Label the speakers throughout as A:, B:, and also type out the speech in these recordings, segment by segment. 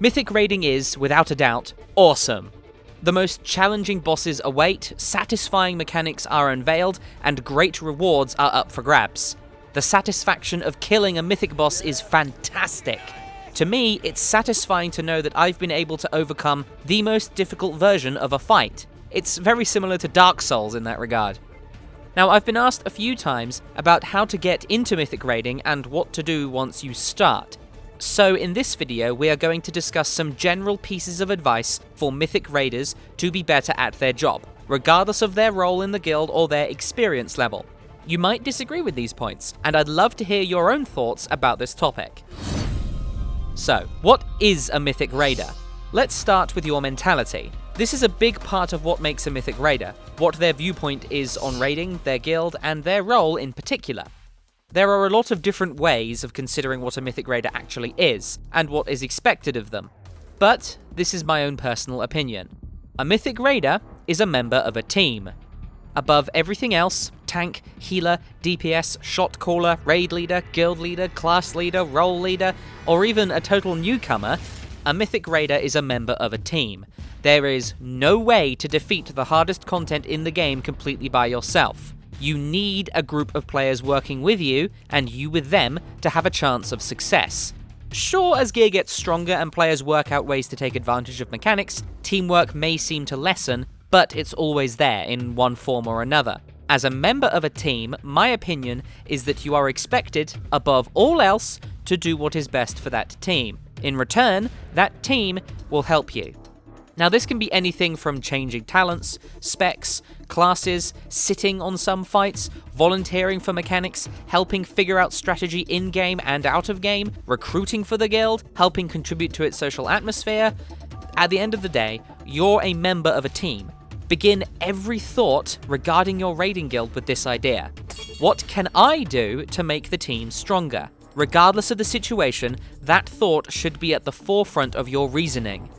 A: Mythic raiding is, without a doubt, awesome. The most challenging bosses await, satisfying mechanics are unveiled, and great rewards are up for grabs. The satisfaction of killing a mythic boss is fantastic. To me, it's satisfying to know that I've been able to overcome the most difficult version of a fight. It's very similar to Dark Souls in that regard. Now, I've been asked a few times about how to get into mythic raiding and what to do once you start. So in this video, we are going to discuss some general pieces of advice for mythic raiders to be better at their job, regardless of their role in the guild or their experience level. You might disagree with these points, and I'd love to hear your own thoughts about this topic. So, what is a mythic raider? Let's start with your mentality. This is a big part of what makes a mythic raider, what their viewpoint is on raiding, their guild, and their role in particular. There are a lot of different ways of considering what a mythic raider actually is, and what is expected of them. But this is my own personal opinion. A mythic raider is a member of a team. Above everything else, tank, healer, DPS, shot caller, raid leader, guild leader, class leader, role leader, or even a total newcomer, a mythic raider is a member of a team. There is no way to defeat the hardest content in the game completely by yourself. You need a group of players working with you, and you with them, to have a chance of success. Sure, as gear gets stronger and players work out ways to take advantage of mechanics, teamwork may seem to lessen, but it's always there in one form or another. As a member of a team, my opinion is that you are expected, above all else, to do what is best for that team. In return, that team will help you. Now, this can be anything from changing talents, specs, classes, sitting on some fights, volunteering for mechanics, helping figure out strategy in-game and out of game, recruiting for the guild, helping contribute to its social atmosphere. At the end of the day, you're a member of a team. Begin every thought regarding your raiding guild with this idea. What can I do to make the team stronger? Regardless of the situation, that thought should be at the forefront of your reasoning.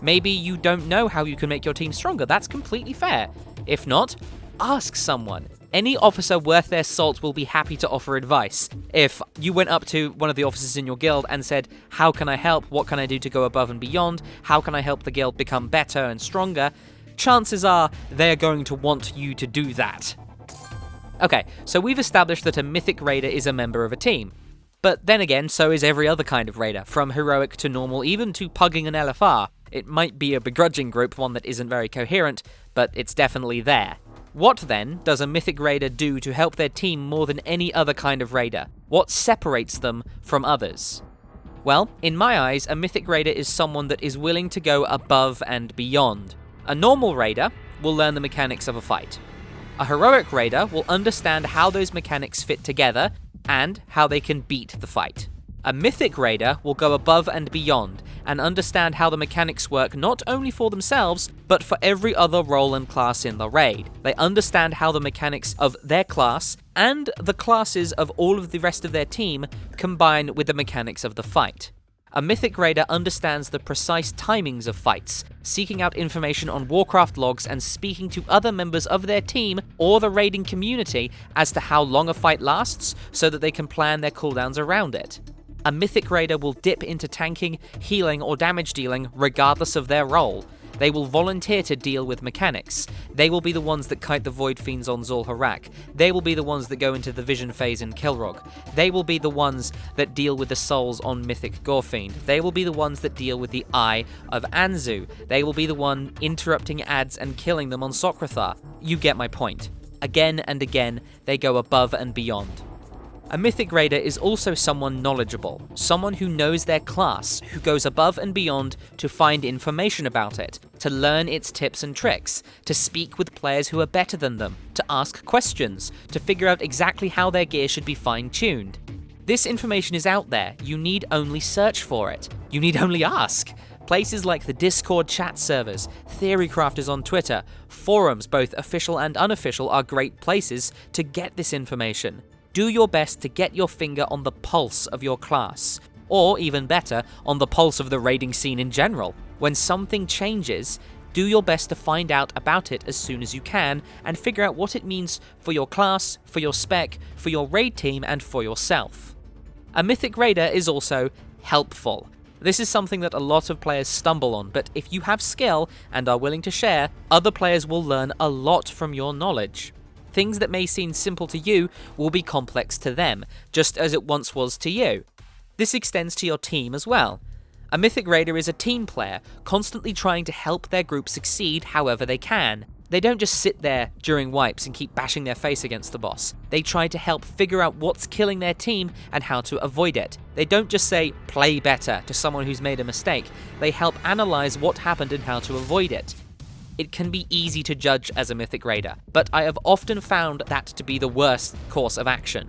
A: Maybe you don't know how you can make your team stronger, that's completely fair. If not, ask someone. Any officer worth their salt will be happy to offer advice. If you went up to one of the officers in your guild and said, how can I help, what can I do to go above and beyond, how can I help the guild become better and stronger, chances are they're going to want you to do that. Okay, so we've established that a mythic raider is a member of a team. But then again, so is every other kind of raider, from heroic to normal, even to pugging an LFR. It might be a begrudging group, one that isn't very coherent, but it's definitely there. What then does a mythic raider do to help their team more than any other kind of raider? What separates them from others? Well, in my eyes, a mythic raider is someone that is willing to go above and beyond. A normal raider will learn the mechanics of a fight. A heroic raider will understand how those mechanics fit together and how they can beat the fight. A mythic raider will go above and beyond and understand how the mechanics work not only for themselves, but for every other role and class in the raid. They understand how the mechanics of their class and the classes of all of the rest of their team combine with the mechanics of the fight. A mythic raider understands the precise timings of fights, seeking out information on Warcraft Logs and speaking to other members of their team or the raiding community as to how long a fight lasts so that they can plan their cooldowns around it. A mythic raider will dip into tanking, healing, or damage dealing regardless of their role. They will volunteer to deal with mechanics. They will be the ones that kite the Void Fiends on Zul'Harak. They will be the ones that go into the Vision phase in Kilrog. They will be the ones that deal with the souls on Mythic Gorefiend. They will be the ones that deal with the Eye of Anzu. They will be the one interrupting ads and killing them on Sokrathar. You get my point. Again and again, they go above and beyond. A mythic raider is also someone knowledgeable, someone who knows their class, who goes above and beyond to find information about it, to learn its tips and tricks, to speak with players who are better than them, to ask questions, to figure out exactly how their gear should be fine-tuned. This information is out there, you need only search for it. You need only ask. Places like the Discord chat servers, Theorycrafters on Twitter, forums, both official and unofficial, are great places to get this information. Do your best to get your finger on the pulse of your class, or even better, on the pulse of the raiding scene in general. When something changes, do your best to find out about it as soon as you can, and figure out what it means for your class, for your spec, for your raid team, and for yourself. A mythic raider is also helpful. This is something that a lot of players stumble on, but if you have skill and are willing to share, other players will learn a lot from your knowledge. Things that may seem simple to you will be complex to them, just as it once was to you. This extends to your team as well. A Mythic Raider is a team player, constantly trying to help their group succeed however they can. They don't just sit there during wipes and keep bashing their face against the boss. They try to help figure out what's killing their team and how to avoid it. They don't just say, play better, to someone who's made a mistake. They help analyze what happened and how to avoid it. It can be easy to judge as a Mythic Raider, but I have often found that to be the worst course of action.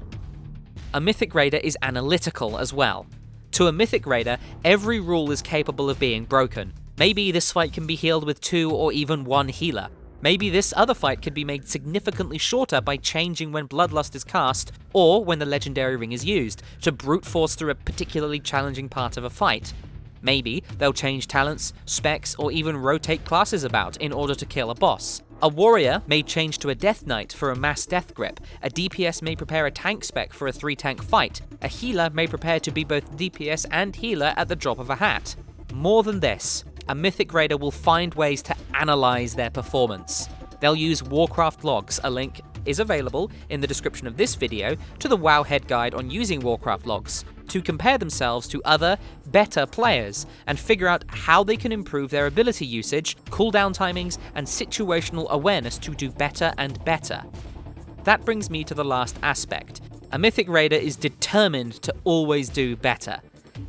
A: A Mythic Raider is analytical as well. To a Mythic Raider, every rule is capable of being broken. Maybe this fight can be healed with 2 or even 1 healer. Maybe this other fight could be made significantly shorter by changing when Bloodlust is cast, or when the Legendary Ring is used, to brute force through a particularly challenging part of a fight. Maybe they'll change talents, specs, or even rotate classes about in order to kill a boss. A warrior may change to a Death Knight for a mass death grip, a DPS may prepare a tank spec for a 3-tank fight, a healer may prepare to be both DPS and healer at the drop of a hat. More than this, a Mythic Raider will find ways to analyze their performance. They'll use Warcraft Logs, a link is available in the description of this video to the WoW Head Guide on using Warcraft Logs, to compare themselves to other, better players and figure out how they can improve their ability usage, cooldown timings, and situational awareness to do better and better. That brings me to the last aspect. A Mythic Raider is determined to always do better.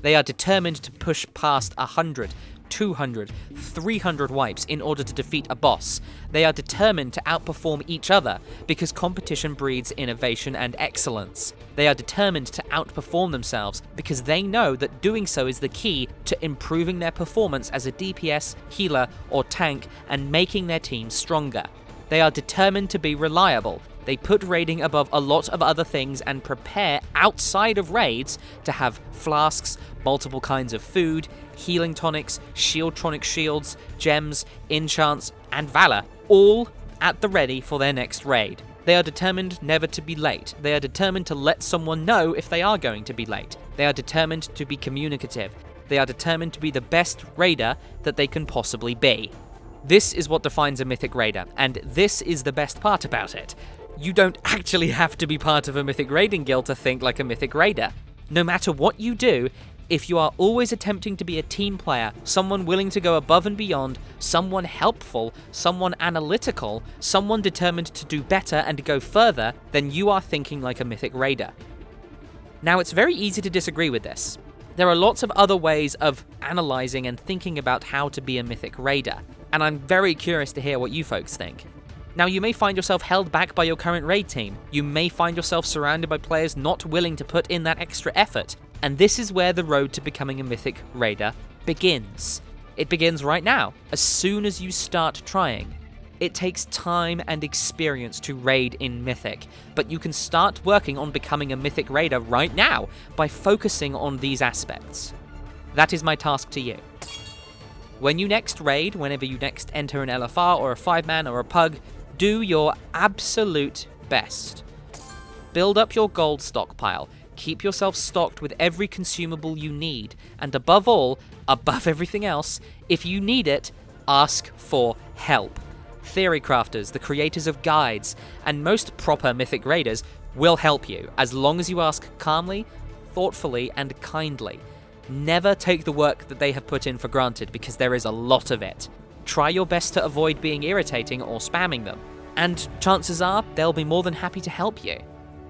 A: They are determined to push past 100, 200, 300 wipes in order to defeat a boss. They are determined to outperform each other because competition breeds innovation and excellence. They are determined to outperform themselves because they know that doing so is the key to improving their performance as a DPS, healer, or tank and making their team stronger. They are determined to be reliable. They put raiding above a lot of other things and prepare outside of raids to have flasks, multiple kinds of food, healing tonics, shieldtronic shields, gems, enchants, and valor, all at the ready for their next raid. They are determined never to be late. They are determined to let someone know if they are going to be late. They are determined to be communicative. They are determined to be the best raider that they can possibly be. This is what defines a Mythic Raider, and this is the best part about it. You don't actually have to be part of a Mythic Raiding guild to think like a Mythic Raider. No matter what you do, if you are always attempting to be a team player, someone willing to go above and beyond, someone helpful, someone analytical, someone determined to do better and go further, then you are thinking like a Mythic Raider. Now, it's very easy to disagree with this. There are lots of other ways of analyzing and thinking about how to be a Mythic Raider, and I'm very curious to hear what you folks think. Now, you may find yourself held back by your current raid team. You may find yourself surrounded by players not willing to put in that extra effort. And this is where the road to becoming a Mythic Raider begins. It begins right now, as soon as you start trying. It takes time and experience to raid in Mythic, but you can start working on becoming a Mythic Raider right now by focusing on these aspects. That is my task to you. When you next raid, whenever you next enter an LFR or a 5-man or a pug, do your absolute best. Build up your gold stockpile, keep yourself stocked with every consumable you need, and above all, above everything else, if you need it, ask for help. Theory crafters, the creators of guides, and most proper Mythic Raiders will help you, as long as you ask calmly, thoughtfully, and kindly. Never take the work that they have put in for granted, because there is a lot of it. Try your best to avoid being irritating or spamming them, and chances are they'll be more than happy to help you.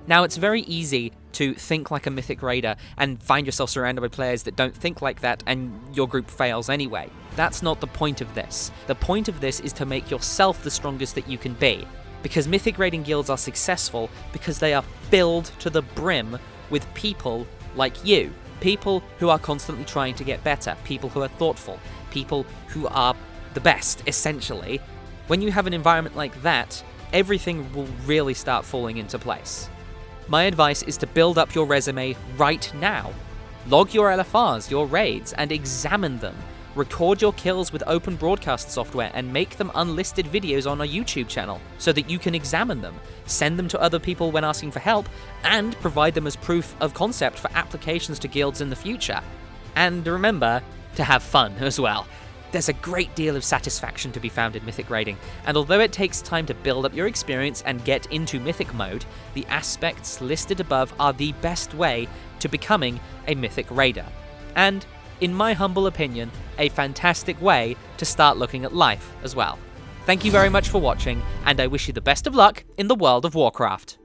A: Now, it's very easy to think like a Mythic Raider and find yourself surrounded by players that don't think like that and your group fails anyway. That's not the point of this. The point of this is to make yourself the strongest that you can be, because Mythic Raiding guilds are successful because they are filled to the brim with people like you. People who are constantly trying to get better, people who are thoughtful, people who are the best, essentially. When you have an environment like that, everything will really start falling into place. My advice is to build up your resume right now. Log your LFRs, your raids, and examine them. Record your kills with open broadcast software and make them unlisted videos on our YouTube channel so that you can examine them, send them to other people when asking for help, and provide them as proof of concept for applications to guilds in the future. And remember to have fun as well. There's a great deal of satisfaction to be found in Mythic raiding, and although it takes time to build up your experience and get into Mythic mode, the aspects listed above are the best way to becoming a Mythic Raider. And, in my humble opinion, a fantastic way to start looking at life as well. Thank you very much for watching, and I wish you the best of luck in the world of Warcraft.